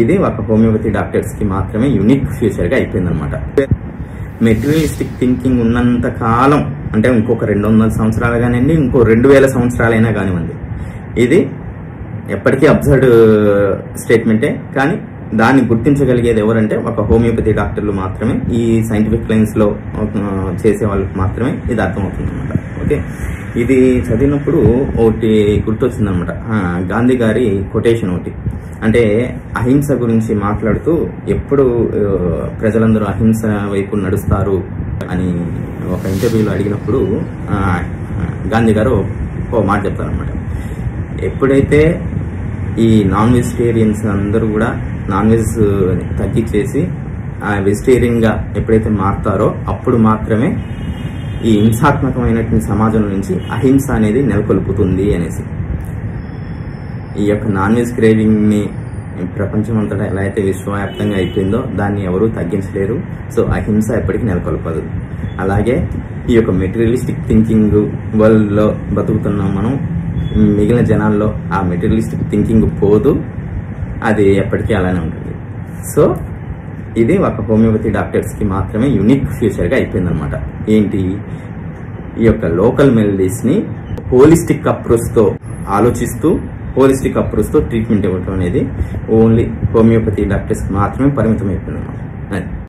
ఇది ఒక homeopathy doctors కి మాత్రమే యూనిక్ ఫ్యూచర్ గా అయిపోయింది అనమాట. మెటీరియలిస్టిక్ థింకింగ్ ఉన్నంత కాలం అంటే ఇంకొక 200 సంవత్సరాలు కానివ్వండి, ఇంకో 2000 సంవత్సరాలైనా కానివ్వండి, ఇది ఎప్పటికీ అబ్సర్డ్ స్టేట్మెంటే. కానీ దాన్ని గుర్తించగలిగేది ఎవరంటే ఒక హోమియోపతి డాక్టర్లు మాత్రమే. ఈ సైంటిఫిక్ లైన్స్ లో చేసే వాళ్ళకి మాత్రమే ఇది అర్థమవుతుంది అనమాట. ఓకే, ఇది చదివినప్పుడు ఒకటి గుర్తొచ్చింది అనమాట. గాంధీ గారి కొటేషన్ ఒకటి, అంటే అహింస గురించి మాట్లాడుతూ ఎప్పుడు ప్రజలందరూ అహింస వైపు నడుస్తారు అని ఒక ఇంటర్వ్యూలో అడిగినప్పుడు గాంధీ గారు ఓ మాట చెప్తారనమాట. ఎప్పుడైతే ఈ నాన్ వెజిటేరియన్స్ అందరూ కూడా నాన్ వెజ్ తగ్గించేసి వెజిటేరియన్ గా ఎప్పుడైతే మారుతారో అప్పుడు మాత్రమే ఈ హింసాత్మకమైనటువంటి సమాజం నుంచి అహింస అనేది నెలకొల్పుతుంది అనేసి. ఈ యొక్క నాన్ వెజ్ క్రేవింగ్ ని ప్రపంచం అంతటా ఎలా అయితే విశ్వవ్యాప్తంగా అయిపోయిందో దాన్ని ఎవరూ తగ్గించలేరు. సో అహింస ఎప్పటికీ నెలకొల్పదు. అలాగే ఈ యొక్క మెటీరియలిస్టిక్ థింకింగ్ వరల్డ్ లో బతుకుతున్నాం మనం. మిగిలిన జనాల్లో ఆ మెటీరియలిస్టిక్ థింకింగ్ పోదు, అది ఎప్పటికీ అలానే ఉంటుంది. సో ఇది ఒక హోమియోపతి డాక్టర్స్ కి మాత్రమే యూనిక్ ఫ్యూచర్ గా అయిపోయింది అనమాట. ఏంటి, ఈ యొక్క లోకల్ మెలడీస్ ని హోలిస్టిక్ అప్రోచ్ తో ఆలోచిస్తూ హోలిస్టిక్ అప్రోచ్ తో ట్రీట్మెంట్ ఇవ్వడం అనేది ఓన్లీ హోమియోపతి డాక్టర్స్ మాత్రమే పరిమితం అయిపోయింది అనమాట.